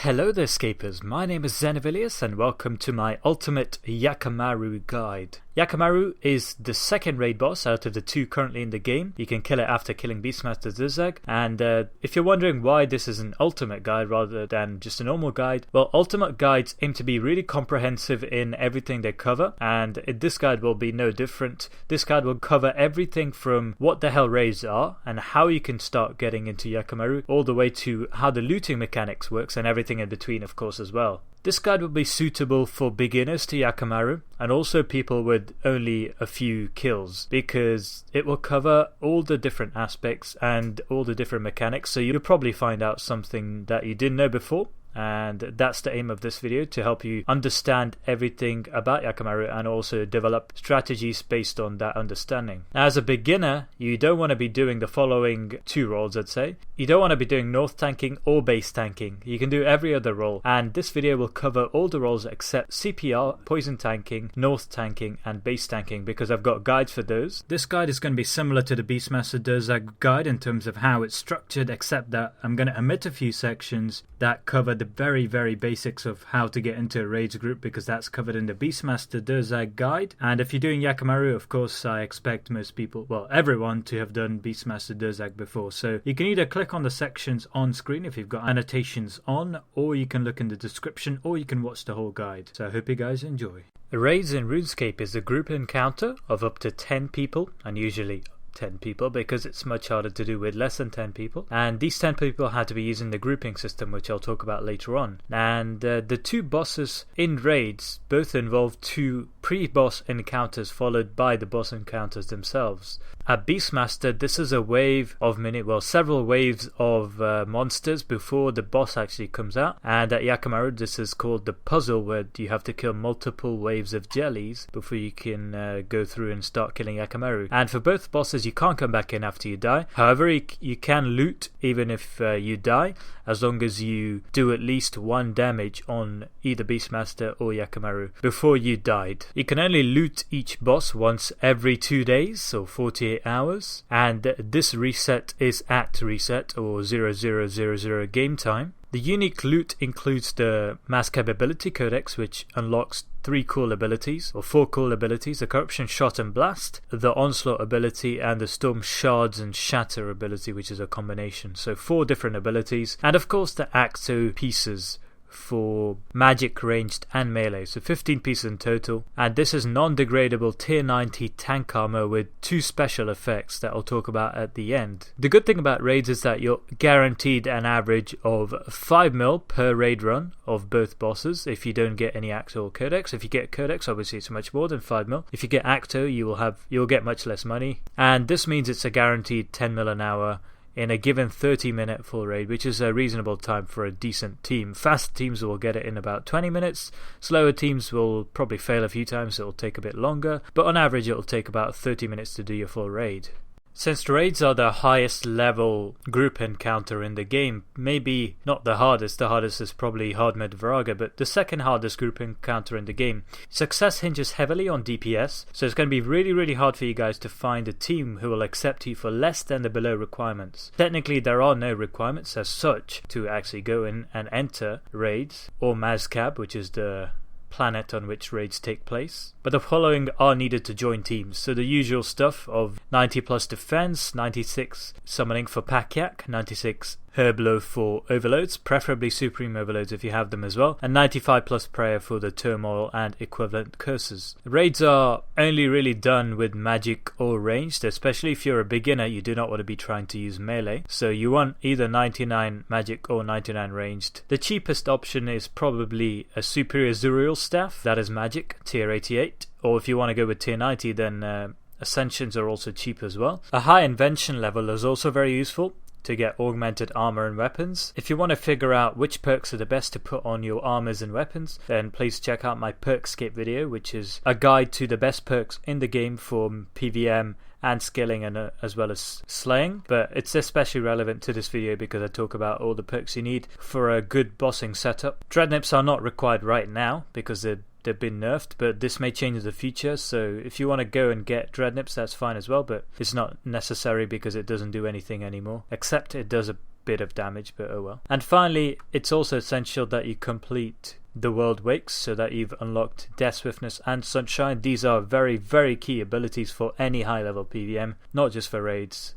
Hello there Scapers, my name is Xenavilius and welcome to my ultimate Yakamaru guide. Yakamaru is the second raid boss out of the two currently in the game. You can kill it after killing Beastmaster Durzag, and if you're wondering why this is an ultimate guide rather than just a normal guide, well, ultimate guides aim to be really comprehensive in everything they cover, and this guide will be no different. This guide will cover everything from what the hell raids are and how you can start getting into Yakamaru, all the way to how the looting mechanics works and everything in between, of course, as well. This guide will be suitable for beginners to Yakamaru and also people with only a few kills, because it will cover all the different aspects and all the different mechanics, so you'll probably find out something that you didn't know before. And that's the aim of this video, to help you understand everything about Yakamaru and also develop strategies based on that understanding. Now, as a beginner, you don't want to be doing the following two roles, I'd say. You don't want to be doing north tanking or base tanking. You can do every other role, and this video will cover all the roles except CPR, poison tanking, north tanking and base tanking, because I've got guides for those. This guide is going to be similar to the Beastmaster Durzag guide in terms of how it's structured, except that I'm going to omit a few sections that cover the very basics of how to get into a raids group, because that's covered in the Beastmaster Durzag guide. And if you're doing Yakamaru, of course, I expect most people, well, everyone, to have done Beastmaster Durzag before. So you can either click on the sections on screen if you've got annotations on, or you can look in the description, or you can watch the whole guide. So I hope you guys enjoy. Raids in Runescape is a group encounter of up to 10 people, and usually 10 people, because it's much harder to do with less than 10 people, and these 10 people had to be using the grouping system, which I'll talk about later on. And the two bosses in raids both involve two pre-boss encounters followed by the boss encounters themselves. At Beastmaster, this is a wave of several waves of monsters before the boss actually comes out, and at Yakamaru this is called the puzzle, where you have to kill multiple waves of jellies before you can go through and start killing Yakamaru. And for both bosses you can't come back in after you die. However, you can loot even if you die, as long as you do at least 1 damage on either Beastmaster or Yakamaru before you died. You can only loot each boss once every 2 days, so 48 hours, and this reset is at reset, or 0000 game time. The unique loot includes the Mass Capability Codex, which unlocks 3 cool abilities, or 4 cool abilities: the Corruption Shot and Blast, the Onslaught ability, and the Storm Shards and Shatter ability, which is a combination. So 4 different abilities, and of course the Acto pieces for magic, ranged and melee, so 15 pieces in total. And this is non-degradable tier 90 tank armor with 2 special effects that I'll talk about at the end. The good thing about raids is that you're guaranteed an average of 5 mil per raid run of both bosses if you don't get any Acto or Codex. If you get Codex, obviously it's much more than 5 mil. If you get Acto, you'll get much less money, and this means it's a guaranteed 10 mil an hour in a given 30-minute full raid, which is a reasonable time for a decent team. Fast teams will get it in about 20 minutes. Slower teams will probably fail a few times, so it'll take a bit longer, but on average it'll take about 30 minutes to do your full raid. Since raids are the highest level group encounter in the game, maybe not the hardest is probably Hard Mode Viraga, but the second hardest group encounter in the game. Success hinges heavily on DPS, so it's going to be really hard for you guys to find a team who will accept you for less than the below requirements. Technically there are no requirements as such to actually go in and enter raids, or Mazcab, which is the planet on which raids take place, but the following are needed to join teams. So the usual stuff of 90 plus defense, 96 summoning for Pack-Yak, 96 Herblow for overloads, preferably supreme overloads if you have them as well, and 95 plus prayer for the turmoil and equivalent curses. Raids are only really done with magic or ranged, especially if you're a beginner. You do not want to be trying to use melee, so you want either 99 magic or 99 ranged. The cheapest option is probably a superior Zuriel staff, that is magic, tier 88, or if you want to go with tier 90, then Ascensions are also cheap as well. A high Invention level is also very useful to get augmented armor and weapons. If you want to figure out which perks are the best to put on your armors and weapons, then please check out my Perkscape video, which is a guide to the best perks in the game for PVM and skilling, and as well as slaying. But it's especially relevant to this video because I talk about all the perks you need for a good bossing setup. Dreadnips are not required right now because they've been nerfed, but this may change in the future, so if you want to go and get Dreadnips, that's fine as well, but it's not necessary because it doesn't do anything anymore, except it does a bit of damage, but oh well. And finally, it's also essential that you complete the World Wakes so that you've unlocked Death Swiftness and Sunshine. These are very, very key abilities for any high level PVM, not just for raids.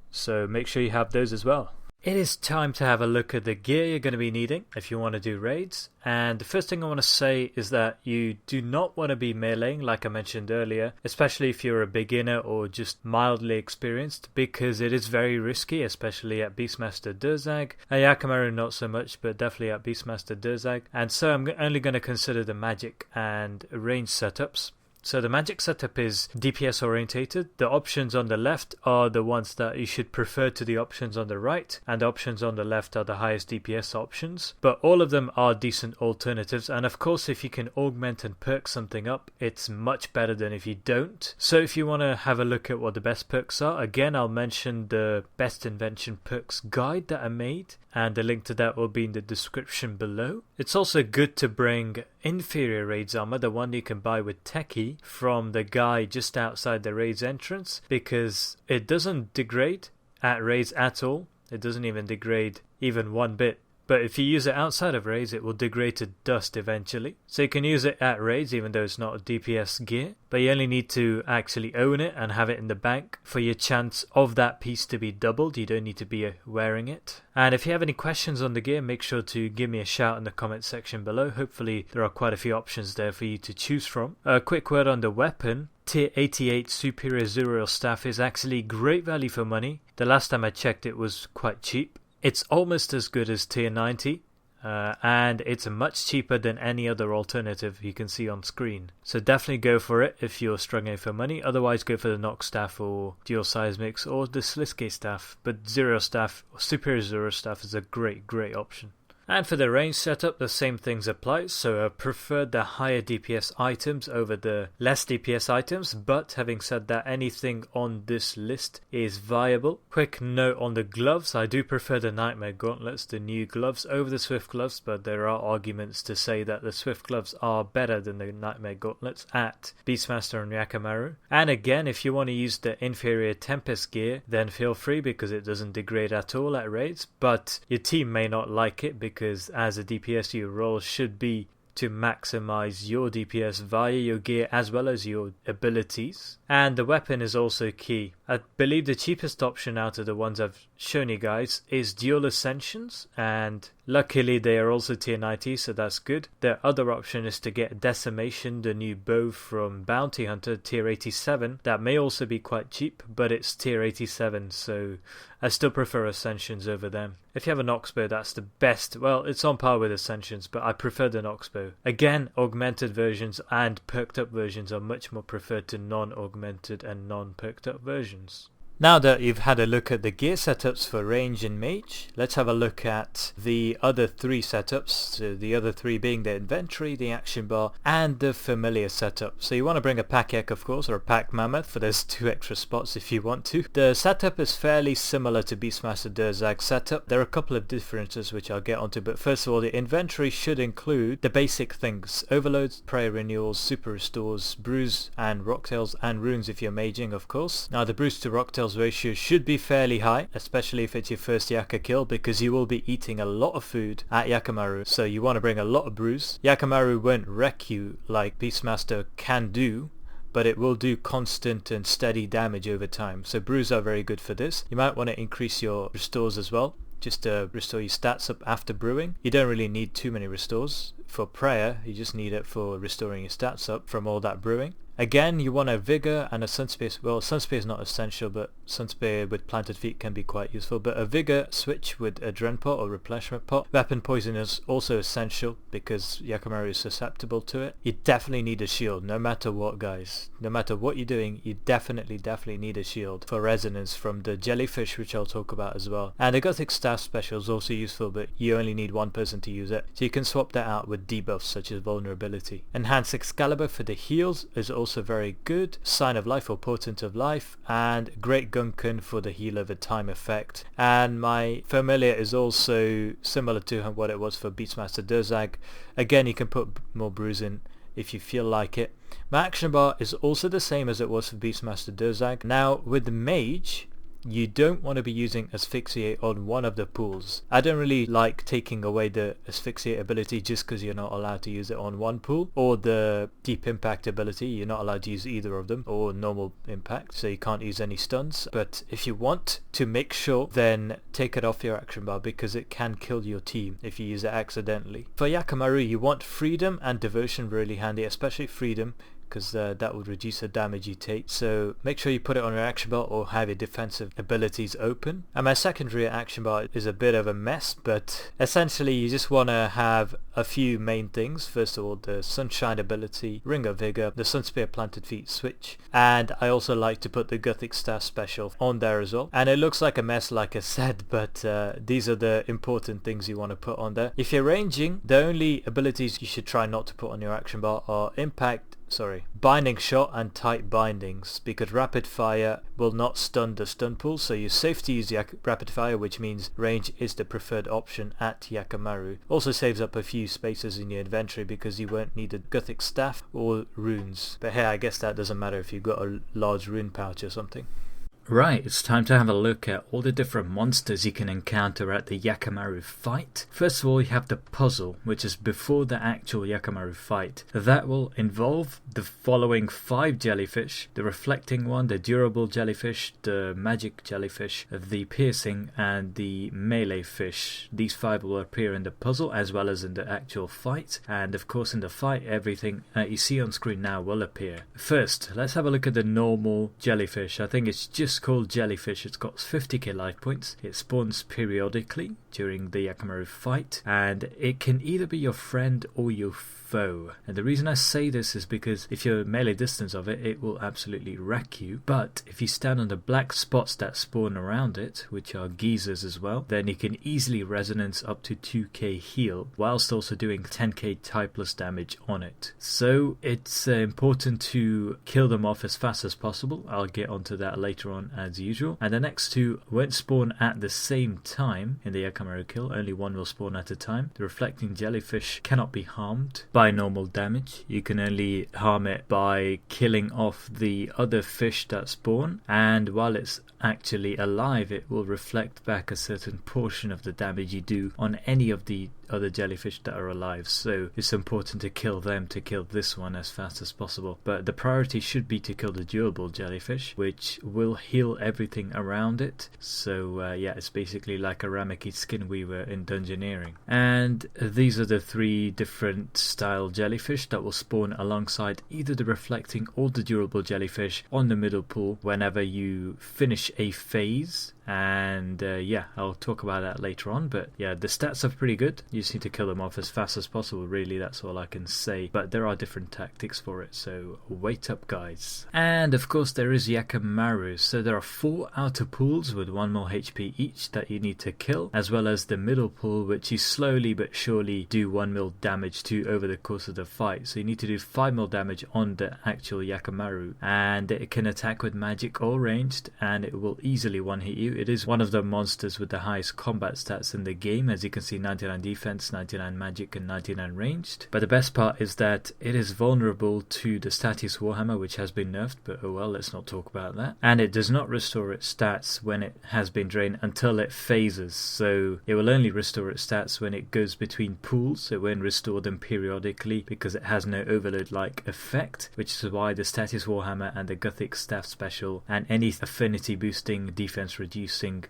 So make sure you have those as well. It is time to have a look at the gear you're going to be needing if you want to do raids. And the first thing I want to say is that you do not want to be meleeing like I mentioned earlier, especially if you're a beginner or just mildly experienced, because it is very risky, especially at Beastmaster Durzag. At Yakamaru not so much, but definitely at Beastmaster Durzag. And so I'm only going to consider the magic and range setups. So the magic setup is DPS orientated. The options on the left are the ones that you should prefer to the options on the right, and the options on the left are the highest DPS options. But all of them are decent alternatives, and of course if you can augment and perk something up, it's much better than if you don't. So if you want to have a look at what the best perks are, again I'll mention the best invention perks guide that I made, and the link to that will be in the description below. It's also good to bring inferior raids armor, the one you can buy with Techie, from the guy just outside the raids entrance, because it doesn't degrade at raids at all. It doesn't even degrade even one bit. But if you use it outside of raids, it will degrade to dust eventually. So you can use it at raids even though it's not a DPS gear, but you only need to actually own it and have it in the bank for your chance of that piece to be doubled. You don't need to be wearing it. And if you have any questions on the gear, make sure to give me a shout in the comment section below. Hopefully there are quite a few options there for you to choose from. A quick word on the weapon. Tier 88 Superior Zuriel Staff is actually great value for money. The last time I checked it was quite cheap. It's almost as good as tier 90, and it's much cheaper than any other alternative you can see on screen. So definitely go for it if you're struggling for money. Otherwise go for the Nox Staff or Dual Seismics or the Sliske Staff. But Zuriel Staff, or Superior Zuriel Staff, is a great option. And for the range setup, the same things apply, so I prefer the higher DPS items over the less DPS items, but having said that, anything on this list is viable. Quick note on the gloves, I do prefer the Nightmare Gauntlets, the new gloves, over the Swift gloves, but there are arguments to say that the Swift gloves are better than the Nightmare Gauntlets at Beastmaster and Yakamaru. And again, if you want to use the inferior Tempest gear, then feel free because it doesn't degrade at all at raids, but your team may not like it because as a DPS your role should be to maximize your DPS via your gear as well as your abilities. And the weapon is also key. I believe the cheapest option out of the ones I've shown you guys is Dual Ascensions, and luckily they are also tier 90, so that's good. The other option is to get Decimation, the new bow from Bounty Hunter, tier 87. That may also be quite cheap, but it's tier 87, so I still prefer Ascensions over them. If you have a Noxbow, that's the best. Well, it's on par with Ascensions, but I prefer the Noxbow. Again, augmented versions and perked up versions are much more preferred to non-augmented and non-perked up versions. Now that you've had a look at the gear setups for range and mage, let's have a look at the other three setups. So the other three being the inventory, the action bar, and the familiar setup. So you want to bring a pack ek, of course, or a pack mammoth, for there's 2 extra spots if you want to. The setup is fairly similar to Beastmaster Durzag's setup. There are a couple of differences which I'll get onto, but first of all, the inventory should include the basic things: overloads, prayer renewals, super restores, brews and rocktails, and runes if you're maging, of course. Now the brews to rocktails ratio should be fairly high, especially if it's your first Yaka kill, because you will be eating a lot of food at Yakamaru, so you want to bring a lot of brews. Yakamaru won't wreck you like Beastmaster can do, but it will do constant and steady damage over time, so brews are very good for this. You might want to increase your restores as well, just to restore your stats up after brewing. You don't really need too many restores for prayer, you just need it for restoring your stats up from all that brewing. Again, you want a vigor and a sunspear. Well, sunspear is not essential, but sunspear with planted feet can be quite useful. But a vigor switch with a dren pot or replenishment pot. Weapon poison is also essential because Yakamaru is susceptible to it. You definitely need a shield, no matter what, guys. No matter what you're doing, you definitely need a shield for resonance from the jellyfish, which I'll talk about as well. And the Gothic staff special is also useful, but you only need one person to use it, so you can swap that out with debuffs such as vulnerability. Enhanced Excalibur for the heals is also very good. Sign of Life or Portent of Life, and Great Gunkan for the heal over time effect. And my familiar is also similar to what it was for Beastmaster Durzag. Again, you can put more brews in if you feel like it. My action bar is also the same as it was for Beastmaster Durzag. Now with the mage, you don't want to be using Asphyxiate on one of the pools. I don't really like taking away the Asphyxiate ability just because you're not allowed to use it on one pool, or the Deep Impact ability, you're not allowed to use either of them, or normal impact, so you can't use any stuns. But if you want to make sure, then take it off your action bar because it can kill your team if you use it accidentally. For Yakamaru, you want Freedom and Devotion really handy, especially Freedom, because that would reduce the damage you take. So make sure you put it on your action bar or have your defensive abilities open. And my secondary action bar is a bit of a mess, but essentially you just want to have a few main things. First of all, the Sunshine ability, Ring of Vigor, the Sunspear Planted Feet switch, and I also like to put the Gothic Staff special on there as well. And it looks like a mess like I said, but these are the important things you want to put on there. If you're ranging, the only abilities you should try not to put on your action bar are Binding Shot and Tight Bindings, because Rapid Fire will not stun the stun pool, so you're safe to use Rapid Fire, which means range is the preferred option at Yakamaru. Also saves up a few spaces in your inventory because you won't need a Gothic Staff or runes. But hey, I guess that doesn't matter if you've got a large rune pouch or something. Right, it's time to have a look at all the different monsters you can encounter at the Yakamaru fight. First of all, you have the puzzle, which is before the actual Yakamaru fight. That will involve the following 5 jellyfish: the reflecting one, the durable jellyfish, the magic jellyfish, the piercing, and the melee fish. These 5 will appear in the puzzle as well as in the actual fight, and of course in the fight everything you see on screen now will appear. First, let's have a look at the normal jellyfish. I think it's just called jellyfish. It's got 50k life points. It spawns periodically during the Yakamaru fight, and it can either be your friend or your foe. And the reason I say this is because if you're melee distance of it, it will absolutely wreck you. But if you stand on the black spots that spawn around it, which are geysers as well, then you can easily resonance up to 2k heal, whilst also doing 10k typeless damage on it. So it's important to kill them off as fast as possible. I'll get onto that later on as usual. And the next 2 won't spawn at the same time in the Yakamaru kill. Only one will spawn at a time. The reflecting jellyfish cannot be harmed by normal damage. You can only harm it by killing off the other fish that spawn, and while it's actually alive, it will reflect back a certain portion of the damage you do on any of the other jellyfish that are alive. So it's important to kill them to kill this one as fast as possible. But the priority should be to kill the durable jellyfish, which will heal everything around it. So yeah, it's basically like a Ramaki skin weaver in Dungeoneering. And these are the 3 different style jellyfish that will spawn alongside either the reflecting or the durable jellyfish on the middle pool whenever you finish a phase. And yeah, I'll talk about that later on. But yeah, the stats are pretty good. You just need to kill them off as fast as possible, really. That's all I can say. But there are different tactics for it, so wait up, guys. And of course there is Yakamaru. So there are 4 outer pools with 1 more HP each that you need to kill, as well as the middle pool, which you slowly but surely do 1 mil damage to over the course of the fight. So you need to do 5 mil damage on the actual Yakamaru, and it can attack with magic or ranged, and it will easily one-hit you. It is one of the monsters with the highest combat stats in the game. As you can see, 99 defense, 99 magic, and 99 ranged. But the best part is that it is vulnerable to the Status Warhammer, which has been nerfed, but oh well, let's not talk about that. And it does not restore its stats when it has been drained until it phases. So it will only restore its stats when it goes between pools. It won't restore them periodically because it has no overload-like effect, which is why the Status Warhammer and the Gothic Staff special and any affinity boosting, defense reducing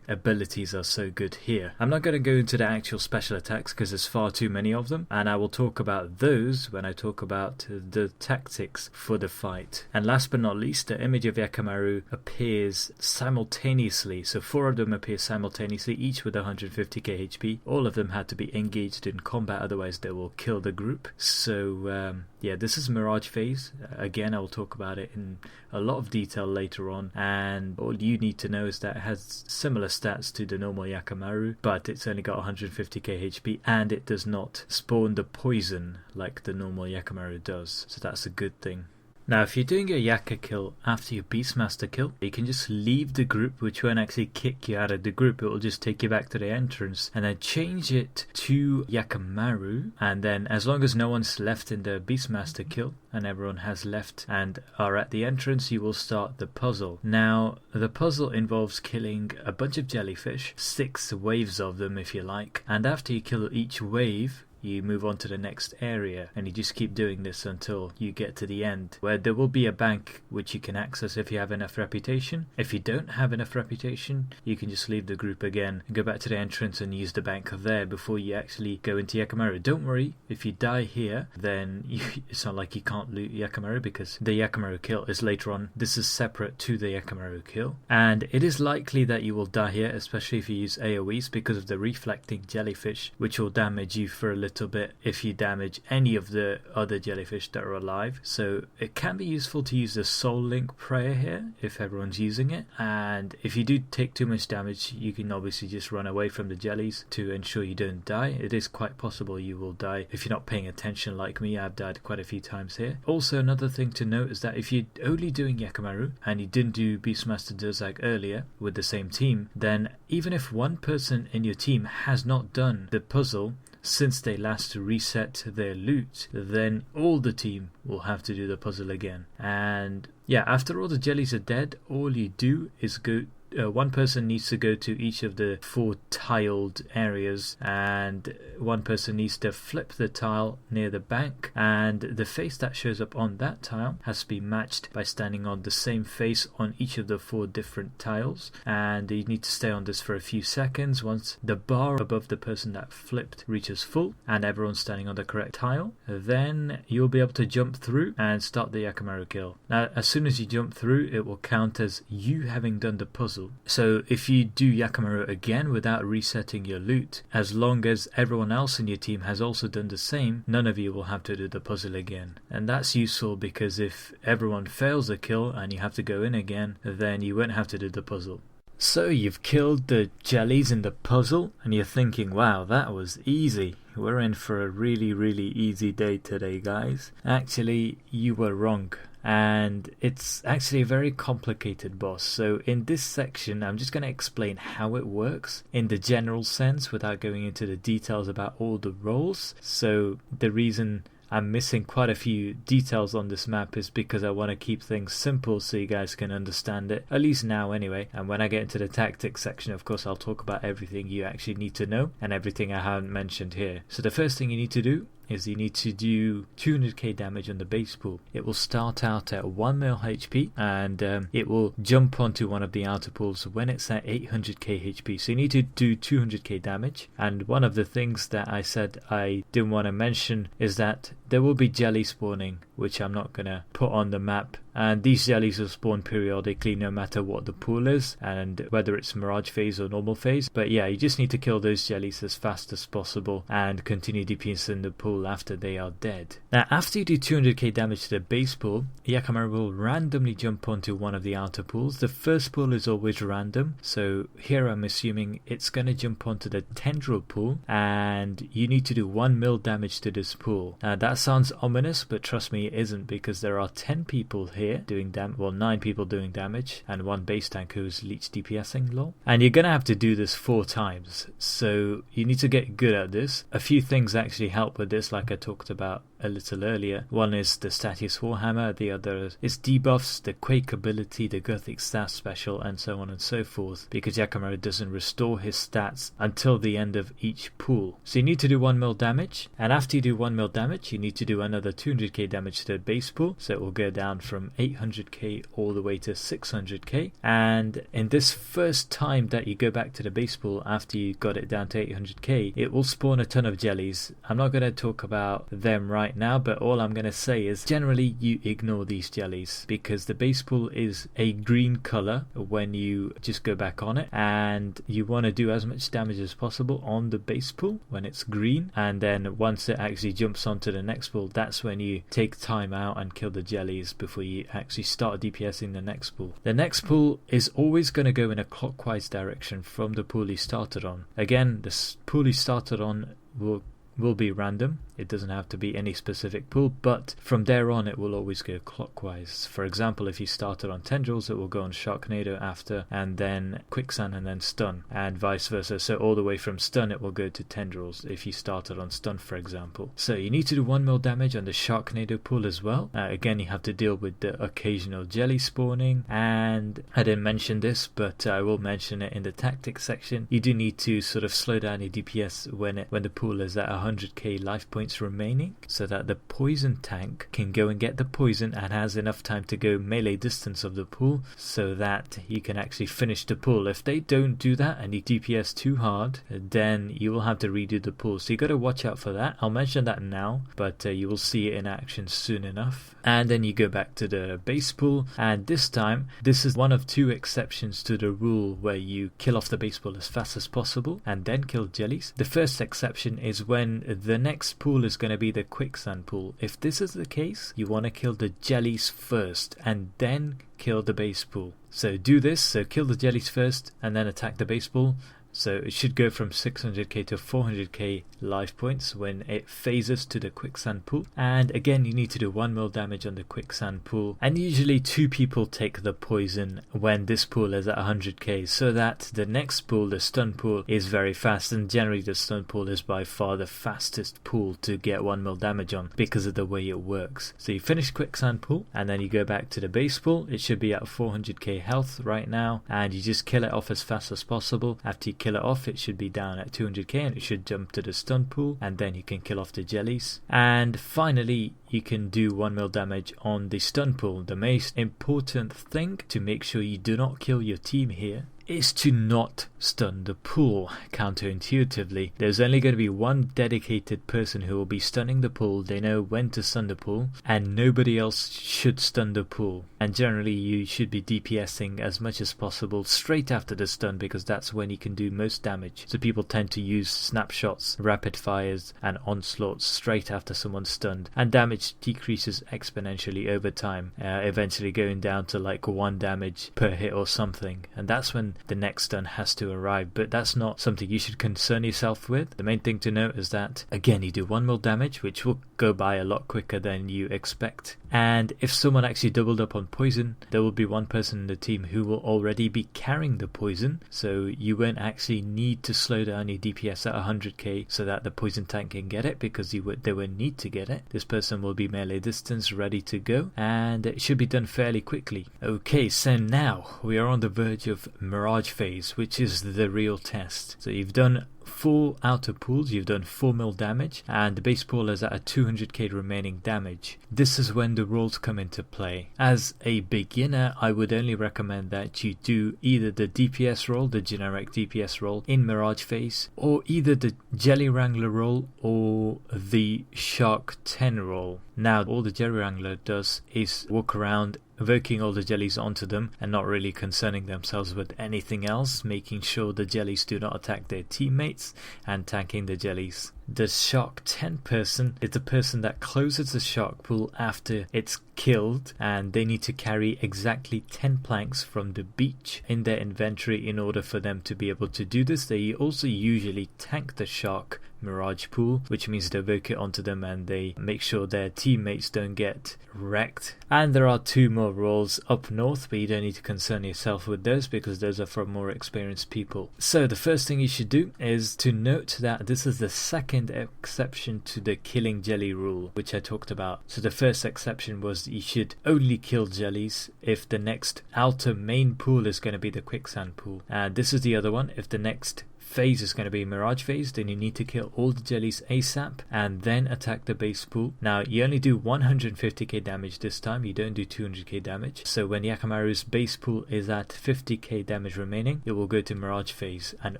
abilities are so good here. I'm not going to go into the actual special attacks because there's far too many of them, and I will talk about those when I talk about the tactics for the fight. And last but not least, the image of Yakamaru appears simultaneously. So 4 of them appear simultaneously, each with 150k HP. All of them had to be engaged in combat, otherwise they will kill the group. So yeah, this is Mirage phase. Again, I will talk about it in a lot of detail later on, and all you need to know is that it has similar stats to the normal Yakamaru, but it's only got 150k HP, and it does not spawn the poison like the normal Yakamaru does, so that's a good thing. Now, if you're doing a Yaka kill after your Beastmaster kill, you can just leave the group, which won't actually kick you out of the group. It will just take you back to the entrance, and then change it to Yakamaru. And then, as long as no one's left in the Beastmaster kill, and everyone has left and are at the entrance, you will start the puzzle. Now, the puzzle involves killing a bunch of jellyfish, 6 waves of them if you like, and after you kill each wave, you move on to the next area, and you just keep doing this until you get to the end, where there will be a bank which you can access if you have enough reputation. If you don't have enough reputation, you can just leave the group again and go back to the entrance and use the bank there before you actually go into Yakamaru. Don't worry, if you die here, then it's not like you can't loot Yakamaru, because the Yakamaru kill is later on. This is separate to the Yakamaru kill, and it is likely that you will die here, especially if you use AoEs, because of the reflecting jellyfish, which will damage you for a little bit if you damage any of the other jellyfish that are alive. So it can be useful to use the soul link prayer here if everyone's using it, and if you do take too much damage, you can obviously just run away from the jellies to ensure you don't die. It is quite possible you will die if you're not paying attention like me. I've died quite a few times here. Also, another thing to note is that if you're only doing Yakamaru and you didn't do Beastmaster Durzag earlier with the same team, then even if one person in your team has not done the puzzle since they last reset their loot, then all the team will have to do the puzzle again. And yeah, after all the jellies are dead, all you do is go one person needs to go to each of the 4 tiled areas, and one person needs to flip the tile near the bank, and the face that shows up on that tile has to be matched by standing on the same face on each of the 4 different tiles, and you need to stay on this for a few seconds. Once the bar above the person that flipped reaches full and everyone's standing on the correct tile, then you'll be able to jump through and start the Yakamaru kill. Now, as soon as you jump through, it will count as you having done the puzzle. So if you do Yakamaru again without resetting your loot, as long as everyone else in your team has also done the same, none of you will have to do the puzzle again. And that's useful because if everyone fails a kill and you have to go in again, then you won't have to do the puzzle. So you've killed the jellies in the puzzle and you're thinking, wow, that was easy. We're in for a really, really easy day today, guys. Actually, you were wrong. And it's actually a very complicated boss. So in this section, I'm just going to explain how it works in the general sense without going into the details about all the roles. So the reason I'm missing quite a few details on this map is because I want to keep things simple so you guys can understand it, at least now anyway. And when I get into the tactics section, of course, I'll talk about everything you actually need to know and everything I haven't mentioned here. So the first thing you need to do is you need to do 200k damage on the base pool. It will start out at 1 mil HP and it will jump onto one of the outer pools when it's at 800k HP. So you need to do 200k damage. And one of the things that I said I didn't want to mention is that there will be jelly spawning, which I'm not going to put on the map. And these jellies will spawn periodically no matter what the pool is and whether it's mirage phase or normal phase. But yeah, you just need to kill those jellies as fast as possible and continue DPSing the pool after they are dead. Now, after you do 200k damage to the base pool, Yakamaru will randomly jump onto one of the outer pools. The first pool is always random, so here I'm assuming it's going to jump onto the tendril pool, and you need to do 1 mil damage to this pool. Now that sounds ominous, but trust me, it isn't, because there are 10 people here doing 9 people doing damage and 1 base tank who's leech DPSing, lol. And you're gonna have to do this 4 times, so you need to get good at this. A few things actually help with this, like I talked about a little earlier. One is the Statius Warhammer, the other is debuffs, the Quake ability, the Gothic stat special, and so on and so forth, because Yakamaru doesn't restore his stats until the end of each pool. So you need to do 1 mil damage, and after you do 1 mil damage, you need to do another 200k damage to the base pool, so it will go down from 800k all the way to 600k. And in this first time that you go back to the base pool after you got it down to 800k, it will spawn a ton of jellies. I'm not going to talk about them right now, but all I'm going to say is generally you ignore these jellies because the base pool is a green color when you just go back on it, and you want to do as much damage as possible on the base pool when it's green, and then once it actually jumps onto the next pool, that's when you take time out and kill the jellies before you actually start DPSing the next pool. The next pool is always going to go in a clockwise direction from the pool you started on. Again, the pool you started on will be random, It doesn't have to be any specific pool, but from there on it will always go clockwise. For example, if you started on tendrils, it will go on Sharknado after, and then quicksand, and then stun, and vice versa. So all the way from stun it will go to tendrils if you started on stun, for example. So you need to do 1 mil damage on the Sharknado pool as well. Again, you have to deal with the occasional jelly spawning, and I didn't mention this, but I will mention it in the tactics section. You do need to sort of slow down your DPS when the pool is at 100k life points remaining, so that the poison tank can go and get the poison and has enough time to go melee distance of the pool, so that you can actually finish the pool. If they don't do that and you DPS too hard, then you will have to redo the pool. So you got to watch out for that. I'll mention that now, but you will see it in action soon enough. And then you go back to the base pool, and this time this is one of 2 exceptions to the rule where you kill off the base pool as fast as possible and then kill jellies. The first exception is when the next pool is going to be the quicksand pool. If this is the case, you want to kill the jellies first and then kill the base pool. So do this, so kill the jellies first and then attack the base pool. So it should go from 600k to 400k life points when it phases to the quicksand pool. And again, you need to do 1 mil damage on the quicksand pool. And usually 2 people take the poison when this pool is at 100k, so that the next pool, the stun pool, is very fast. And generally the stun pool is by far the fastest pool to get 1 mil damage on because of the way it works. So you finish quicksand pool and then you go back to the base pool. It should be at 400k health right now, and you just kill it off as fast as possible. After you kill it off, it should be down at 200k and it should jump to the stun pool, and then you can kill off the jellies. And finally, you can do 1 mil damage on the stun pool. The most important thing to make sure you do not kill your team here is to not stun the pool. Counterintuitively, there's only going to be one dedicated person who will be stunning the pool. They know when to stun the pool, and nobody else should stun the pool. And generally you should be DPSing as much as possible straight after the stun, because that's when you can do most damage. So people tend to use snapshots, rapid fires and onslaughts straight after someone's stunned, and damage decreases exponentially over time, eventually going down to like 1 damage per hit or something, and that's when the next stun has to arrive. But that's not something you should concern yourself with. The main thing to note is that, again, you do 1 mil damage, which will go by a lot quicker than you expect. And if someone actually doubled up on poison, there will be one person in the team who will already be carrying the poison, so you won't actually need to slow down your DPS at 100k so that the poison tank can get it, because they would need to get it. This person will be melee distance, ready to go, and it should be done fairly quickly. Okay, so now we are on the verge of mirage phase, which is the real test. So you've done 4 outer pools, you've done 4 mil damage, and the base pool is at a 200k remaining damage. This is when the rules come into play. As a beginner, I would only recommend that you do either the DPS role, the generic DPS role in mirage phase, or either the jelly wrangler role or the shark 10 role. Now, all the jelly wrangler does is walk around evoking all the jellies onto them and not really concerning themselves with anything else, making sure the jellies do not attack their teammates and tanking the jellies. The shark 10 person is the person that closes the shark pool after it's killed, and they need to carry exactly 10 planks from the beach in their inventory in order for them to be able to do this. They also usually tank the shark mirage pool, which means they evoke it onto them and they make sure their teammates don't get wrecked. And there are 2 more roles up north, but you don't need to concern yourself with those because those are for more experienced people. So the first thing you should do is to note that this is the second exception to the killing jelly rule, which I talked about. So the first exception was you should only kill jellies if the next outer main pool is going to be the quicksand pool. And this is the other one. If the next phase is going to be mirage phase, then you need to kill all the jellies ASAP and then attack the base pool. Now you only do 150k damage this time, you don't do 200k damage. So when Yakamaru's base pool is at 50k damage remaining, it will go to mirage phase and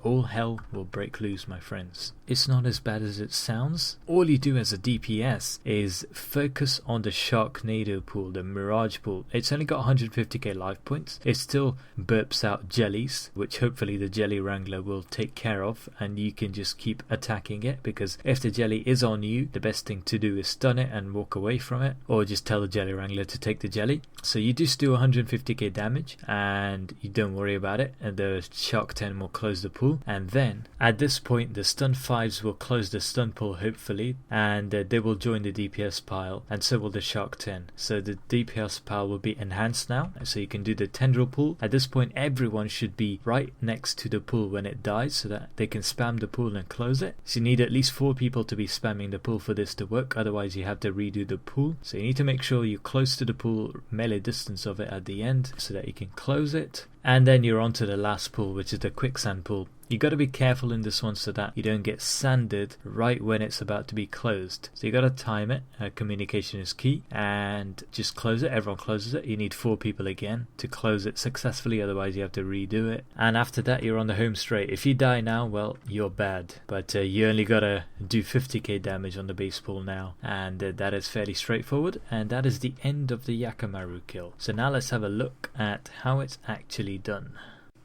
all hell will break loose, my friends. It's not as bad as it sounds. All you do as a DPS is focus on the Sharknado pool, the mirage pool. It's only got 150k life points. It still burps out jellies, which hopefully the jelly wrangler will take take care of, and you can just keep attacking it, because if the jelly is on you, the best thing to do is stun it and walk away from it, or just tell the jelly wrangler to take the jelly. So you just do 150k damage and you don't worry about it, and the Shark 10 will close the pool, and then at this point the stun 5s will close the stun pool hopefully, and they will join the DPS pile, and so will the Shark 10. So the DPS pile will be enhanced now, so you can do the tendril pool. At this point everyone should be right next to the pool when it dies, so that they can spam the pool and close it. So you need at least 4 people to be spamming the pool for this to work, otherwise you have to redo the pool. So you need to make sure you're close to the pool, melee distance of it at the end, so that you can close it. And then you're on to the last pool, which is the quicksand pool. You got to be careful in this one so that you don't get sanded right when it's about to be closed. So you got to time it. Communication is key, and just close it. Everyone closes it. You need 4 people again to close it successfully, otherwise you have to redo it. And after that you're on the home straight. If you die now, well, you're bad, but you only got to do 50k damage on the base pool now, and that is fairly straightforward. And that is the end of the Yakamaru kill. So now let's have a look at how it's actually done.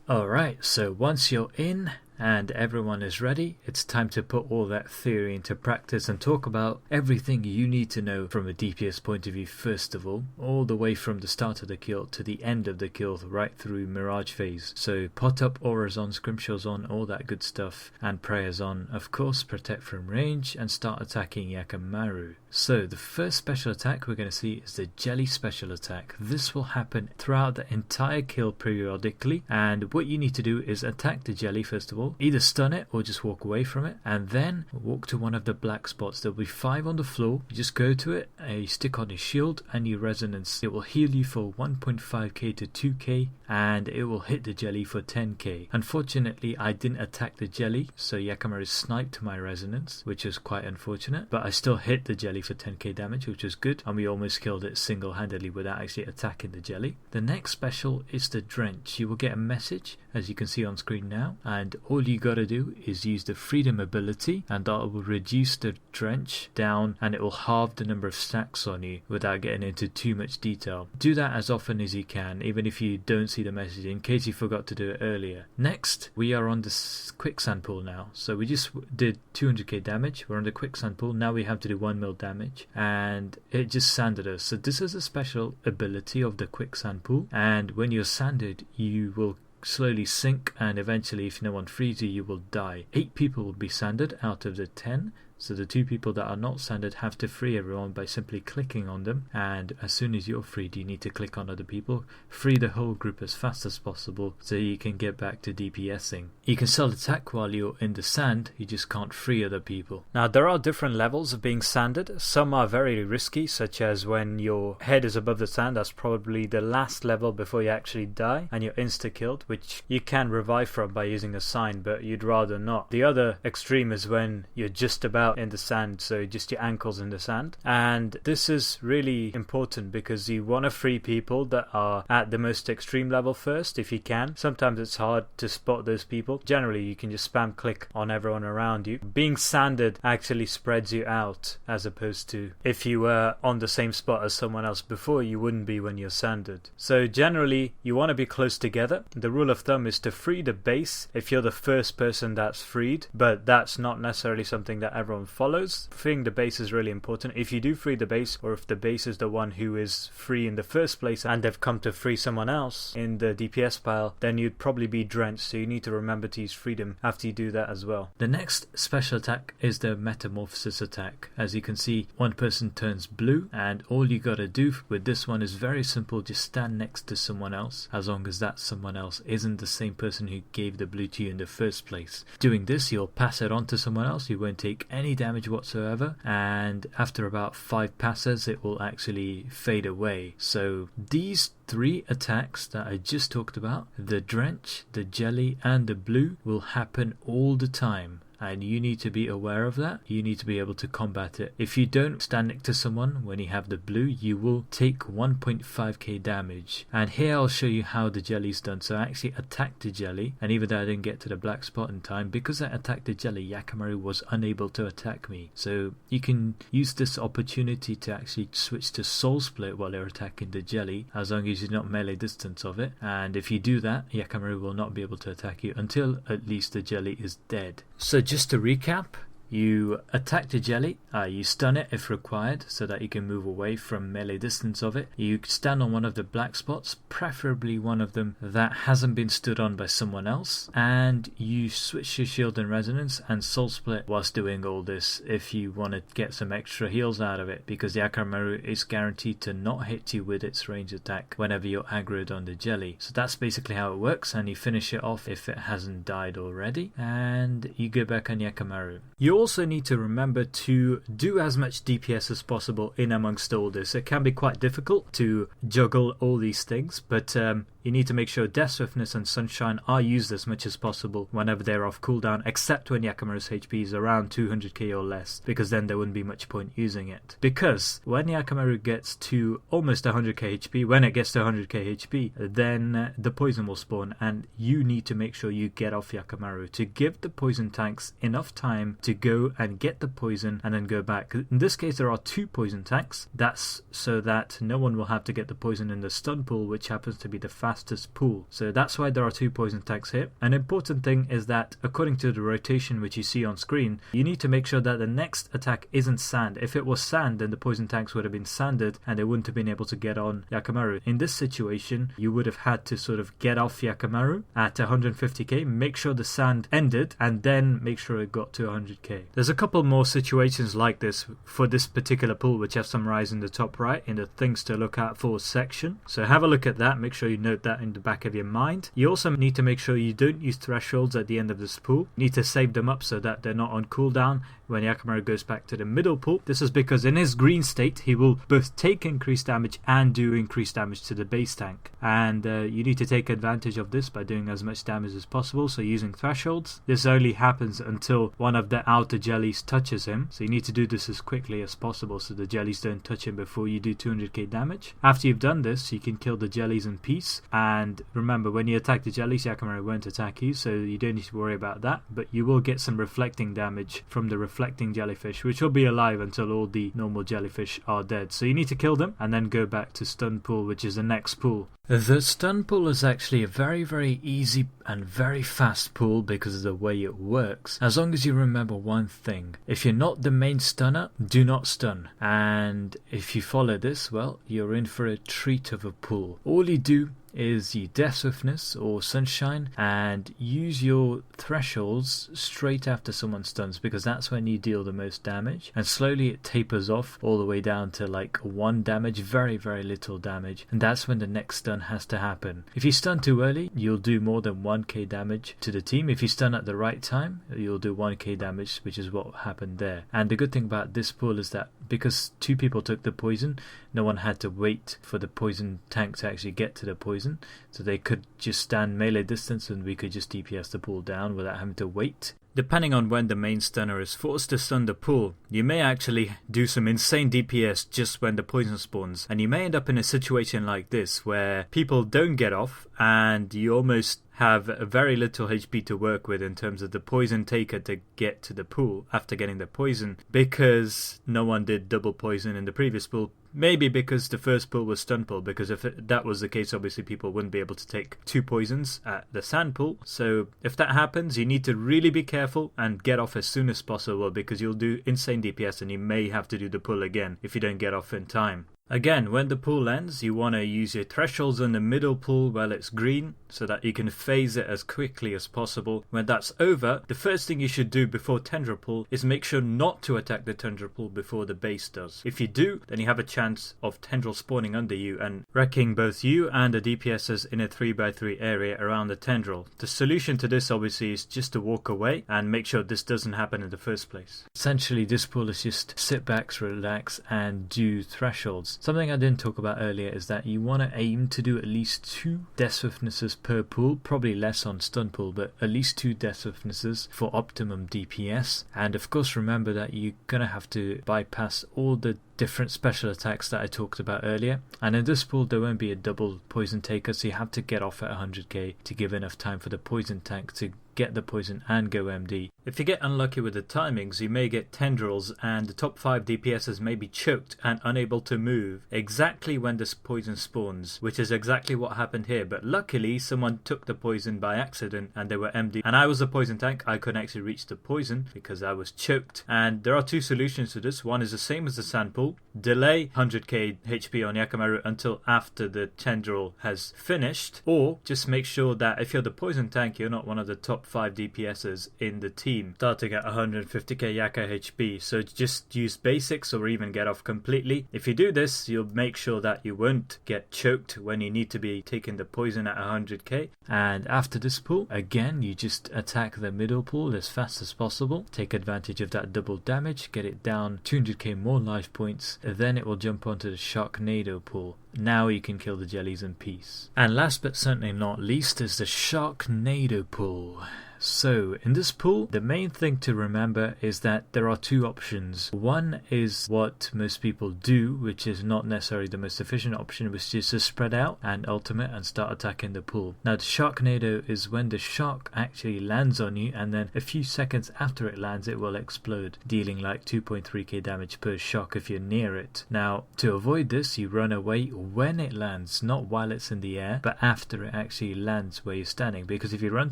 Alright, so once you're in and everyone is ready, it's time to put all that theory into practice and talk about everything you need to know from a DPS point of view first of all the way from the start of the kill to the end of the kill, right through mirage phase. So pot up, auras on, scrimshaws on, all that good stuff, and prayers on, of course, protect from range, and start attacking Yakamaru. So the first special attack we're going to see is the jelly special attack. This will happen throughout the entire kill periodically, and what you need to do is attack the jelly first of all, either stun it or just walk away from it, and then walk to one of the black spots. There'll be 5 on the floor. You just go to it, you stick on your shield and your resonance. It will heal you for 1.5k to 2k, and it will hit the jelly for 10k. Unfortunately I didn't attack the jelly, so Yakamaru sniped my resonance, which is quite unfortunate, but I still hit the jelly for 10k damage, which was good, and we almost killed it single-handedly without actually attacking the jelly. The next special is the drench. You will get a message, as you can see on screen now, and all you gotta do is use the freedom ability, and that will reduce the drench down, and it will halve the number of stacks on you without getting into too much detail. Do that as often as you can, even if you don't see the message, in case you forgot to do it earlier. Next we are on the quicksand pool now. So we just did 200k damage, we're on the quicksand pool. Now we have to do 1 mil damage, and it just sanded us. So this is a special ability of the quicksand pool, and when you're sanded you will slowly sink, and eventually if no one frees you, you will die. 8 people will be sanded out of the 10. So the 2 people that are not sanded have to free everyone by simply clicking on them, and as soon as you're freed you need to click on other people, free the whole group as fast as possible so you can get back to DPSing. You can still attack while you're in the sand, you just can't free other people. Now there are different levels of being sanded. Some are very risky, such as when your head is above the sand. That's probably the last level before you actually die and you're insta-killed, which you can revive from by using a sign, but you'd rather not. The other extreme is when you're just about in the sand, so just your ankles in the sand, and this is really important because you want to free people that are at the most extreme level first if you can. Sometimes it's hard to spot those people. Generally you can just spam click on everyone around you. Being sanded actually spreads you out, as opposed to if you were on the same spot as someone else before, you wouldn't be when you're sanded. So generally you want to be close together. The rule of thumb is to free the base if you're the first person that's freed, but that's not necessarily something that everyone follows. Freeing the base is really important. If you do free the base, or if the base is the one who is free in the first place and they've come to free someone else in the DPS pile, then you'd probably be drenched, so you need to remember to use freedom after you do that as well. The next special attack is the metamorphosis attack. As you can see, one person turns blue, and all you gotta do with this one is very simple. Just stand next to someone else, as long as that someone else isn't the same person who gave the blue to you in the first place. Doing this, you'll pass it on to someone else. You won't take any damage whatsoever, and after about 5 passes it will actually fade away. So these 3 attacks that I just talked about, the drench, the jelly and the blue, will happen all the time. and you need to be aware of that. You need to be able to combat it. If you don't stand next to someone when you have the blue, you will take 1.5k damage. And here I'll show you how the jelly is done. So I actually attacked the jelly, and even though I didn't get to the black spot in time, because I attacked the jelly, Yakamaru was unable to attack me. So you can use this opportunity to actually switch to soul split while you're attacking the jelly, as long as you're not melee distance of it. And if you do that, Yakamaru will not be able to attack you until at least the jelly is dead. So just to recap, you attack the jelly, you stun it if required so that you can move away from melee distance of it. You stand on one of the black spots, preferably one of them that hasn't been stood on by someone else, and you switch your shield and resonance and soul split whilst doing all this if you want to get some extra heals out of it, because the Yakamaru is guaranteed to not hit you with its range attack whenever you're aggroed on the jelly. So that's basically how it works, and you finish it off if it hasn't died already, and you go back on Yakamaru. You also need to remember to do as much DPS as possible in amongst all this. It can be quite difficult to juggle all these things, but you need to make sure Death Swiftness and Sunshine are used as much as possible whenever they're off cooldown, except when Yakamaru's HP is around 200k or less, because then there wouldn't be much point using it. Because when Yakamaru gets to almost 100k HP, when it gets to 100k HP, then the poison will spawn, and you need to make sure you get off Yakamaru to give the poison tanks enough time to go and get the poison and then go back. In this case, there are 2 poison tanks. That's so that no one will have to get the poison in the stun pool, which happens to be the fastest pool. So that's why there are 2 poison tanks here. An important thing is that according to the rotation which you see on screen, you need to make sure that the next attack isn't sand. If it was sand, then the poison tanks would have been sanded and they wouldn't have been able to get on Yakamaru. In this situation, you would have had to sort of get off Yakamaru at 150k, make sure the sand ended, and then make sure it got to 100k. There's a couple more situations like this for this particular pool, which I've summarized in the top right in the things to look out for section. So have a look at that, make sure you note that in the back of your mind. You also need to make sure you don't use thresholds at the end of this pool. You need to save them up so that they're not on cooldown when Yakamaru goes back to the middle pool. This is because in his green state, he will both take increased damage and do increased damage to the base tank. And you need to take advantage of this by doing as much damage as possible, so using thresholds. This only happens until one of the outer jellies touches him, so you need to do this as quickly as possible so the jellies don't touch him before you do 200k damage. After you've done this, you can kill the jellies in peace, and remember, when you attack the jellies, Yakamaru won't attack you, so you don't need to worry about that, but you will get some reflecting damage from the reflecting jellyfish, which will be alive until all the normal jellyfish are dead. So you need to kill them and then go back to stun pool, which is the next pool. The stun pool is actually a very easy and very fast pool because of the way it works, as long as you remember one thing: if you're not the main stunner, do not stun, and if you follow this, well, you're in for a treat of a pool. All you do is you Death Swiftness or Sunshine and use your thresholds straight after someone stuns, because that's when you deal the most damage, and slowly it tapers off all the way down to like 1 damage, very little damage, and that's when the next stun has to happen. If you stun too early, you'll do more than 1k damage to the team. If you stun at the right time, you'll do 1k damage, which is what happened there. And the good thing about this pool is that because 2 people took the poison, no one had to wait for the poison tank to actually get to the poison, so they could just stand melee distance and we could just DPS the pool down without having to wait. Depending on when the main stunner is forced to stun the pool, you may actually do some insane DPS just when the poison spawns, and you may end up in a situation like this where people don't get off and you almost have very little HP to work with in terms of the poison taker to get to the pool after getting the poison, because no one did double poison in the previous pool. Maybe because the first pool was stun pool, because if that was the case, obviously people wouldn't be able to take 2 poisons at the sand pool. So if that happens, you need to really be careful and get off as soon as possible, because you'll do insane DPS and you may have to do the pull again if you don't get off in time. Again, when the pool ends, you want to use your thresholds in the middle pool while it's green, so that you can phase it as quickly as possible. When that's over, the first thing you should do before tendril pool is make sure not to attack the tendril pool before the base does. If you do, then you have a chance of tendril spawning under you and wrecking both you and the DPSs in a 3x3 area around the tendril. The solution to this obviously is just to walk away and make sure this doesn't happen in the first place. Essentially, this pool is just sit back, relax and do thresholds. swiftness. Something I didn't talk about earlier is that you want to aim to do at least 2 death swiftnesses per pool, probably less on stun pool, but at least 2 death swiftnesses for optimum DPS. And of course remember that you're going to have to bypass all the different special attacks that I talked about earlier, and in this pool there won't be a double poison taker, so you have to get off at 100k to give enough time for the poison tank to get the poison and go MD. If you get unlucky with the timings, you may get tendrils and the top 5 DPSs may be choked and unable to move exactly when this poison spawns, which is exactly what happened here. But luckily someone took the poison by accident and they were MD, and I was a poison tank. I couldn't actually reach the poison because I was choked. And there are 2 solutions to this. One is the same as the sand pool: delay 100k HP on Yakamaru until after the tendril has finished, or just make sure that if you're the poison tank, you're not one of the top 5 DPSs in the team starting at 150k Yaka HP. So just use basics or even get off completely. If you do this, you'll make sure that you won't get choked when you need to be taking the poison at 100k. And after this pool, again, you just attack the middle pool as fast as possible. Take advantage of that double damage, get it down 200k more life points, then it will jump onto the Sharknado pool. Now you can kill the jellies in peace. And last but certainly not least is the Sharknado pool. So in this pool, the main thing to remember is that there are 2 options. One is what most people do, which is not necessarily the most efficient option, which is to spread out and ultimate and start attacking the pool. Now the Sharknado is when the shark actually lands on you, and then a few seconds after it lands it will explode, dealing like 2.3k damage per shock if you're near it. Now to avoid this, you run away when it lands, not while it's in the air, but after it actually lands where you're standing, because if you run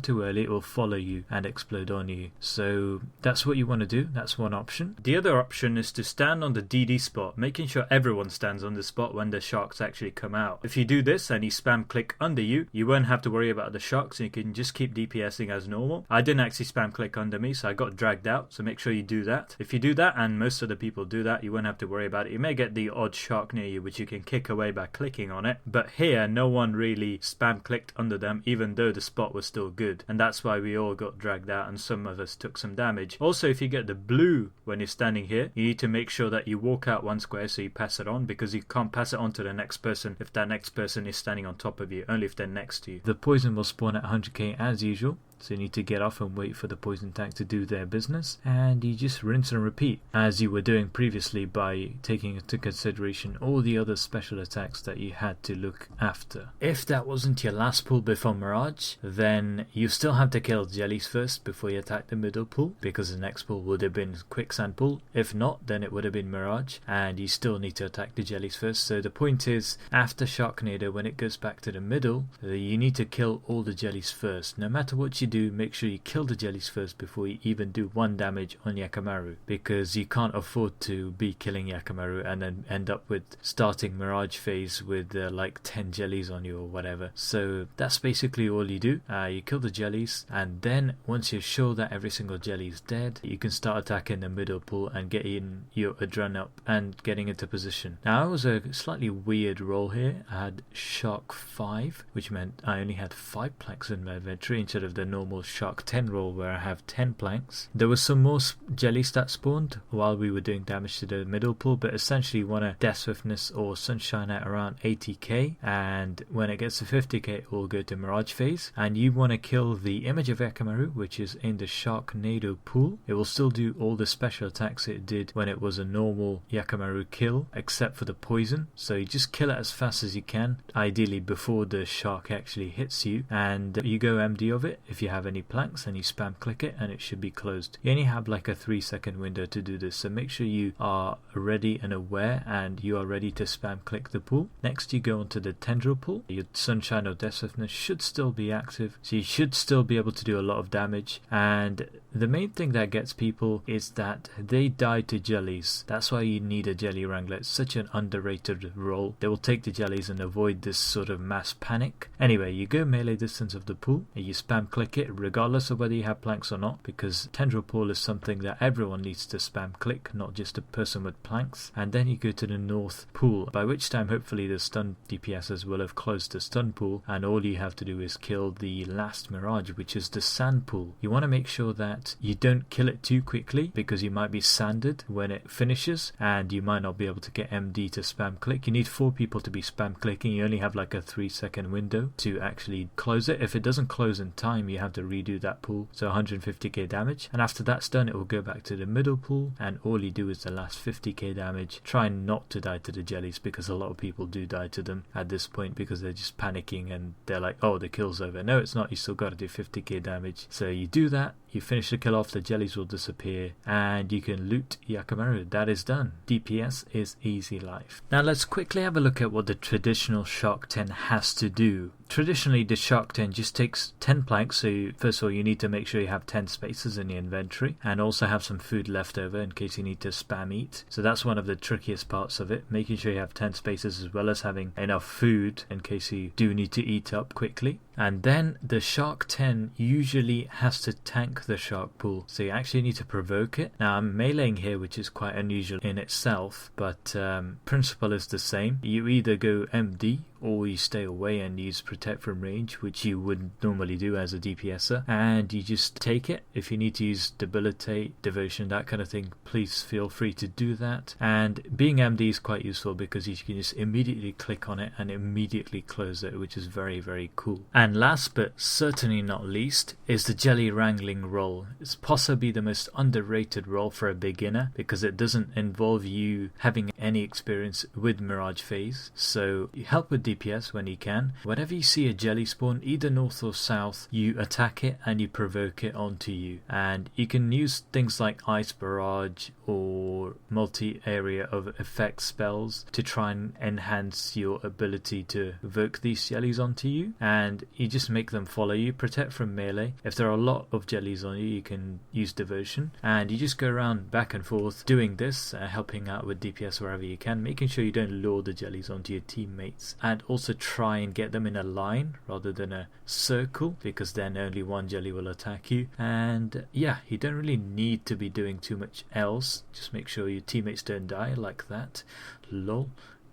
too early it will follow you and explode on you. So that's what you want to do. That's one option. The other option is to stand on the DD spot, making sure everyone stands on the spot when the sharks actually come out. If you do this and you spam click under you, you won't have to worry about the sharks and you can just keep DPSing as normal. I didn't actually spam click under me, so I got dragged out, so make sure you do that. If you do that, and most of the people do that, you won't have to worry about it. You may get the odd shark near you which you can kick away by clicking on it, but here no one really spam clicked under them even though the spot was still good, and that's why we all got dragged out and some of us took some damage. Also, if you get the blue when you're standing here, you need to make sure that you walk out 1 square so you pass it on, because you can't pass it on to the next person if that next person is standing on top of you, only if they're next to you. The poison will spawn at 100k as usual, so you need to get off and wait for the poison tank to do their business, and you just rinse and repeat as you were doing previously by taking into consideration all the other special attacks that you had to look after. If that wasn't your last pool before Mirage, then you still have to kill jellies first before you attack the middle pool, because the next pool would have been Quicksand pool. If not, then it would have been Mirage, and you still need to attack the jellies first. So the point is, after Sharknado, when it goes back to the middle, you need to kill all the jellies first. No matter what you do, make sure you kill the jellies first before you even do 1 damage on Yakamaru, because you can't afford to be killing Yakamaru and then end up with starting Mirage phase with like 10 jellies on you or whatever. So that's basically all you do. You kill the jellies, and then once you're sure that every single jelly is dead, you can start attacking the middle pool and getting your adrenaline up and getting into position. Now I was a slightly weird roll here. I had Shark 5, which meant I only had 5 planks in my inventory instead of the normal Shark 10 roll where I have 10 planks. There was some more jellies that spawned while we were doing damage to the middle pool, but essentially you want to death swiftness or sunshine at around 80k, and when it gets to 50k it will go to Mirage phase, and you want to kill the image of Yakamaru, which is in the Sharknado pool. It will still do all the special attacks it did when it was a normal Yakamaru kill, except for the poison. So you just kill it as fast as you can, ideally before the shark actually hits you, and you go MD of it if you have any planks, and you spam click it and it should be closed. You only have like a 3-second window to do this, so make sure you are ready and aware and you are ready to spam click the pool. Next you go onto the tendril pool. Your sunshine or death swiftness should still be active, so you should still be able to do a lot of damage, and the main thing that gets people is that they die to jellies. That's why you need a jelly wrangler. It's such an underrated role. They will take the jellies and avoid this sort of mass panic. Anyway, you go melee distance of the pool and you spam click it regardless of whether you have planks or not, because tendril pool is something that everyone needs to spam click, not just a person with planks. And then you go to the north pool, by which time hopefully the stun DPSs will have closed the stun pool, and all you have to do is kill the last mirage, which is the sand pool. You want to make sure that note, you don't kill it too quickly because you might be sanded when it finishes and you might not be able to get MD to spam click. You need 4 people to be spam clicking. You only have like a 3-second window to actually close it. If it doesn't close in time, you have to redo that pool, so 150k damage, and after that's done it will go back to the middle pool and all you do is the last 50k damage. Try not to die to the jellies because a lot of people do die to them at this point because they're just panicking and they're like, oh, the kill's over. No, it's not. You still got to do 50k damage. So you do that, you finish the kill off, the jellies will disappear and you can loot Yakamaru. That is done. DPS is easy life. Now let's quickly have a look at what the traditional Shark 10 has to do. Traditionally, the Shark 10 just takes 10 planks, so first of all you need to make sure you have 10 spaces in your inventory and also have some food left over in case you need to spam eat. So that's one of the trickiest parts of it, making sure you have 10 spaces as well as having enough food in case you do need to eat up quickly. And then the Shark 10 usually has to tank the Shark pool, so you actually need to provoke it. Now I'm meleeing here, which is quite unusual in itself, but principle is the same. You either go MD or you stay away and use protect from range, which you would normally do as a DPSer, and you just take it. If you need to use debilitate, devotion, that kind of thing, please feel free to do that. And being MD is quite useful because you can just immediately click on it and immediately close it, which is very, very cool. And last but certainly not least is the jelly wrangling role. It's possibly the most underrated role for a beginner because it doesn't involve you having any experience with mirage phase, so you help with DPS when you can. Whenever you see a jelly spawn, either north or south, you attack it and you provoke it onto you. And you can use things like ice barrage or multi-area of effect spells to try and enhance your ability to evoke these jellies onto you, and you just make them follow you. Protect from melee. If there are a lot of jellies on you, you can use devotion, and you just go around back and forth doing this, helping out with DPS wherever you can, making sure you don't lure the jellies onto your teammates, and also try and get them in a line rather than a circle, because then only one jelly will attack you. And yeah, you don't really need to be doing too much else, just make sure your teammates don't die like that, lol.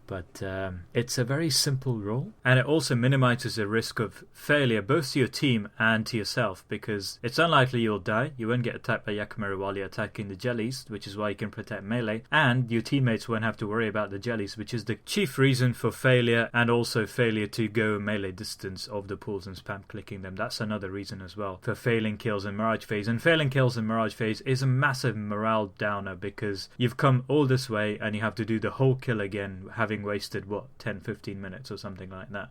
But it's a very simple role, and it also minimizes the risk of failure both to your team and to yourself, because it's unlikely you'll die. You won't get attacked by Yakamaru while you're attacking the jellies, which is why you can protect melee, and your teammates won't have to worry about the jellies, which is the chief reason for failure, and also failure to go melee distance of the pools and spam clicking them. That's another reason as well for failing kills in Mirage Phase, and failing kills in Mirage Phase is a massive morale downer because you've come all this way and you have to do the whole kill again, having wasted what, 10-15 minutes or something like that.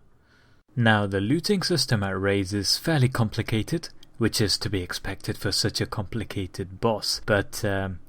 Now the looting system at Raids is fairly complicated, which is to be expected for such a complicated boss, but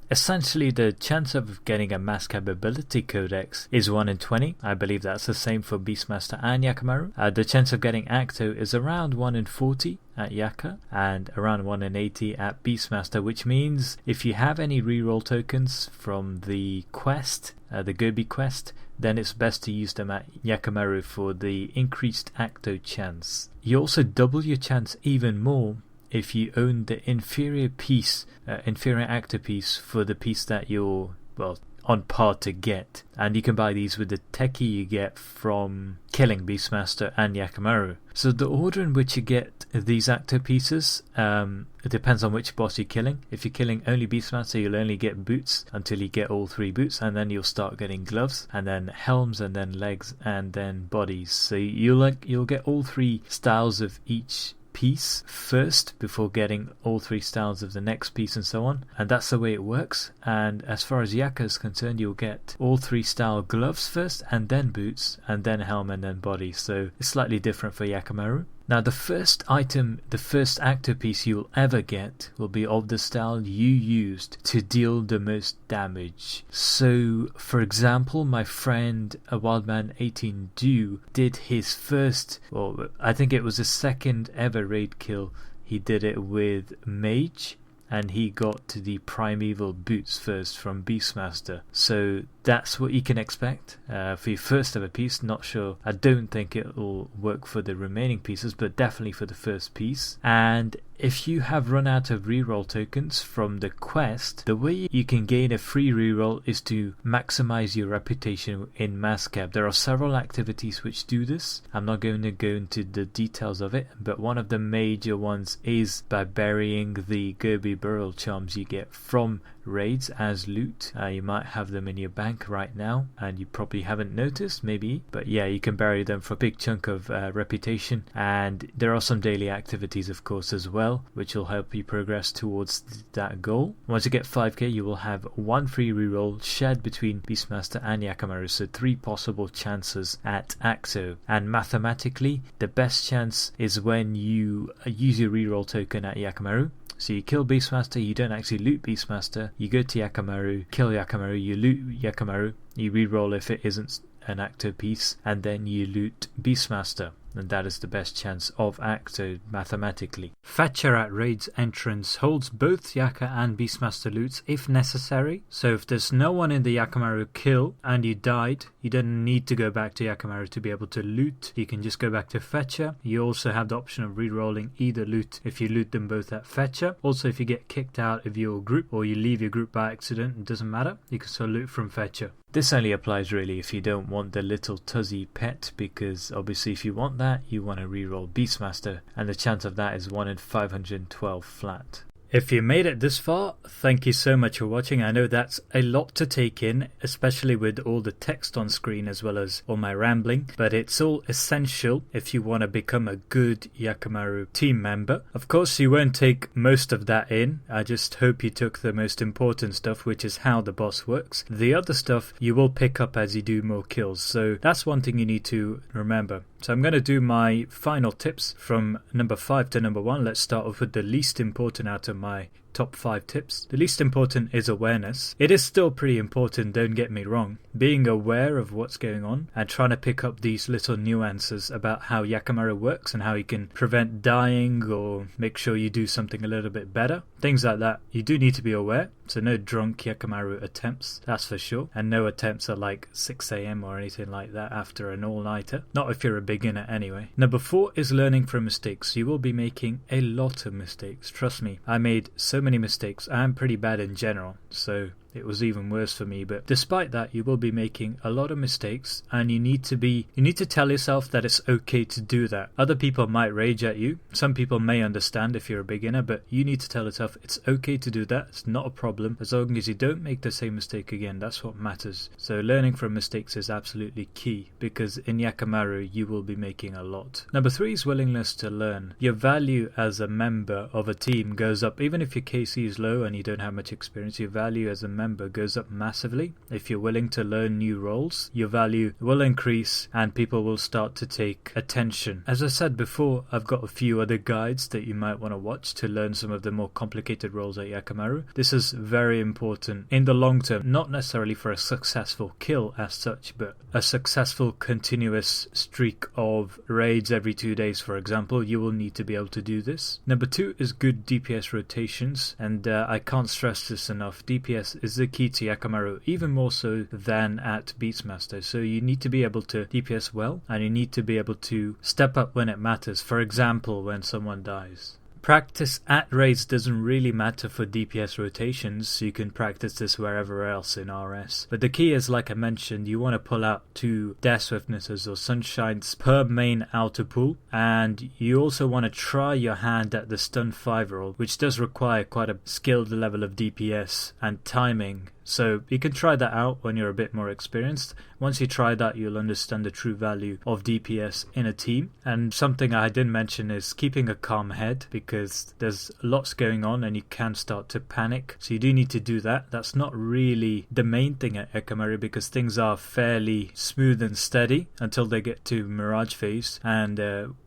essentially the chance of getting a mass capability codex is 1 in 20. I believe that's the same for Beastmaster and Yakamaru. The chance of getting Acto is around 1 in 40 at Yaka and around 1 in 80 at Beastmaster, which means if you have any reroll tokens from the quest, the Gobi quest, then it's best to use them at Yakamaru for the increased Acto chance. You also double your chance even more if you own the inferior piece, inferior actor piece for the piece that you're, well, on par to get. And you can buy these with the techie you get from killing Beastmaster and Yakamaru. So the order in which you get these actor pieces, it depends on which boss you're killing. If you're killing only Beastmaster, you'll only get boots until you get all 3 boots, and then you'll start getting gloves, and then helms, and then legs, and then bodies. So you'll get all 3 styles of each piece first before getting all 3 styles of the next piece and so on, and that's the way it works. And as far as Yaka is concerned, you'll get all 3 style gloves first, and then boots, and then helm, and then body. So it's slightly different for Yakamaru. Now the first item, the first actor piece you'll ever get will be of the style you used to deal the most damage. So for example, my friend Wildman18 Dew did his first, well, I think it was his second ever raid kill. He did it with mage, and he got to the primeval boots first from Beastmaster. So that's what you can expect for your first ever piece. Not sure, I don't think it will work for the remaining pieces, but definitely for the first piece. And if you have run out of reroll tokens from the quest, the way you can gain a free reroll is to maximize your reputation in Mascab. There are several activities which do this. I'm not going to go into the details of it, but one of the major ones is by burying the Gobi burial charms you get from raids as loot. You might have them in your bank right now and you probably haven't noticed, maybe, but yeah, you can bury them for a big chunk of reputation. And there are some daily activities of course as well, which will help you progress towards that goal. Once you get 5k, you will have one free reroll shared between Beastmaster and Yakamaru, so 3 possible chances at Axo. And mathematically, the best chance is when you use your reroll token at Yakamaru. So you kill Beastmaster, you don't actually loot Beastmaster, you go to Yakamaru, kill Yakamaru, you loot Yakamaru, you reroll if it isn't an active piece, and then you loot Beastmaster. And that is the best chance of Acto mathematically. Fetcher at Raid's entrance holds both Yaka and Beastmaster loots if necessary. So if there's no one in the Yakamaru kill and you died, you don't need to go back to Yakamaru to be able to loot. You can just go back to Fetcher. You also have the option of rerolling either loot if you loot them both at Fetcher. Also, if you get kicked out of your group or you leave your group by accident, it doesn't matter. You can still loot from Fetcher. This only applies really if you don't want the little Tuzzy pet, because obviously if you want that, you want to reroll Beastmaster, and the chance of that is 1 in 512 flat. If you made it this far, thank you so much for watching. I know that's a lot to take in, especially with all the text on screen as well as all my rambling, but it's all essential if you want to become a good Yakamaru team member. Of course, you won't take most of that in. I just hope you took the most important stuff, which is how the boss works. The other stuff you will pick up as you do more kills, so that's one thing you need to remember. So I'm going to do my final tips from number 5 to number 1. Let's start off with the least important out of my top 5 tips. The least important is awareness. It is still pretty important, don't get me wrong. Being aware of what's going on and trying to pick up these little nuances about how Yakamaru works and how you can prevent dying or make sure you do something a little bit better. Things like that. You do need to be aware. So no drunk Yakamaru attempts, that's for sure. And no attempts at like 6 AM or anything like that after an all-nighter. Not if you're a beginner anyway. Number 4 is learning from mistakes. You will be making a lot of mistakes. Trust me, I made so many mistakes. I am pretty bad in general, so it was even worse for me, but despite that you will be making a lot of mistakes, and you need to tell yourself that it's okay to do that. Other people might rage at you, some people may understand if you're a beginner, but you need to tell yourself it's okay to do that. It's not a problem as long as you don't make the same mistake again. That's what matters. So learning from mistakes is absolutely key, because in Yakamaru you will be making a lot. Number 3 is willingness to learn. Your value as a member of a team goes up. Even if your KC is low and you don't have much experience, your value as a member goes up massively. If you're willing to learn new roles, your value will increase and people will start to take attention. As I said before, I've got a few other guides that you might want to watch to learn some of the more complicated roles at Yakamaru. This is very important in the long term, not necessarily for a successful kill as such, but a successful continuous streak of raids every 2 days, for example. You will need to be able to do this. Number 2 is good DPS rotations, and I can't stress this enough. DPS is the key to Yakamaru, even more so than at Beastmaster. So you need to be able to DPS well, and you need to be able to step up when it matters. For example, when someone dies. Practice at raids doesn't really matter for DPS rotations. You can practice this wherever else in RS. But the key is, like I mentioned, you want to pull out 2 Death Swiftnesses or Sunshines per main outer pool. And you also want to try your hand at the stun 5 roll, which does require quite a skilled level of DPS and timing. So you can try that out when you're a bit more experienced. Once you try that, you'll understand the true value of DPS in a team. And something I didn't mention is keeping a calm head, because there's lots going on and you can start to panic. So you do need to do that. That's not really the main thing at Yakamaru, because things are fairly smooth and steady until they get to Mirage phase. And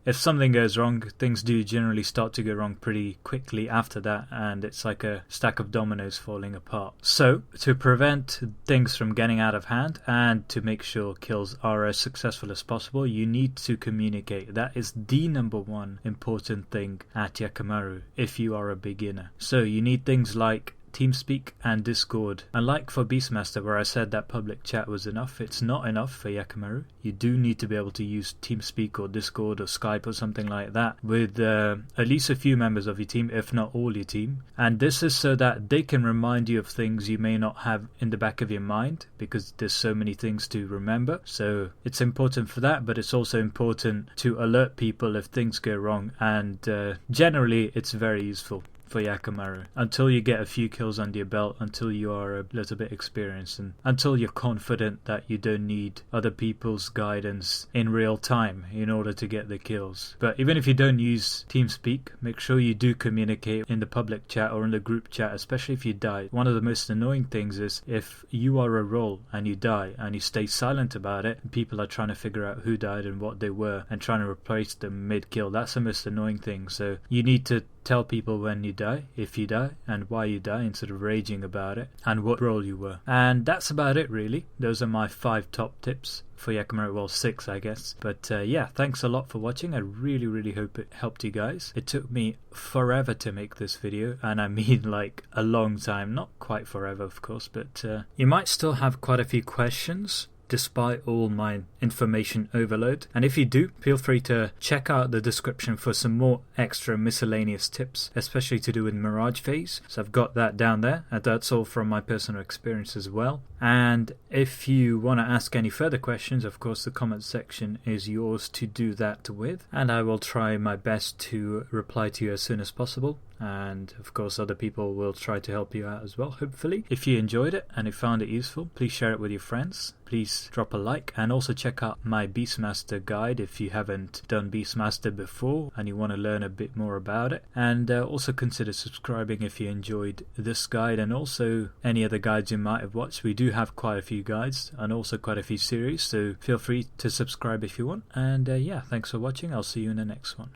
if something goes wrong, things do generally start to go wrong pretty quickly after that. And it's like a stack of dominoes falling apart. So to prevent things from getting out of hand and to make sure kills are as successful as possible, you need to communicate. That is the number 1 important thing at Yakamaru if you are a beginner. So you need things like TeamSpeak and Discord. Unlike for Beastmaster, where I said that public chat was enough, it's not enough for Yakamaru. You do need to be able to use TeamSpeak or Discord or Skype or something like that with at least a few members of your team, if not all your team. And this is so that they can remind you of things you may not have in the back of your mind, because there's so many things to remember. So it's important for that, but it's also important to alert people if things go wrong, and generally it's very useful for Yakamaru until you get a few kills under your belt, until you are a little bit experienced, and until you're confident that you don't need other people's guidance in real time in order to get the kills. But even if you don't use TeamSpeak, make sure you do communicate in the public chat or in the group chat, especially if you die. One of the most annoying things is if you are a role and you die and you stay silent about it, and people are trying to figure out who died and what they were and trying to replace them mid-kill. That's the most annoying thing. So you need to tell people when you die, if you die, and why you die, instead of raging about it, and what role you were. And that's about it, really. Those are my 5 top tips for Yakamaru. Well, 6 I guess. But yeah, thanks a lot for watching. I really hope it helped you guys. It took me forever to make this video, and I mean like a long time. Not quite forever, of course, but you might still have quite a few questions despite all my information overload. And if you do, feel free to check out the description for some more extra miscellaneous tips, especially to do with Mirage phase. So I've got that down there, and that's all from my personal experience as well. And if you want to ask any further questions, of course the comment section is yours to do that with, and I will try my best to reply to you as soon as possible. And of course other people will try to help you out as well, hopefully. If you enjoyed it and you found it useful, please share it with your friends. Please drop a like, and also check out my Beastmaster guide if you haven't done Beastmaster before and you want to learn a bit more about it. And also consider subscribing if you enjoyed this guide and also any other guides you might have watched. We do have quite a few guides and also quite a few series, so feel free to subscribe if you want. And yeah, thanks for watching. I'll see you in the next one.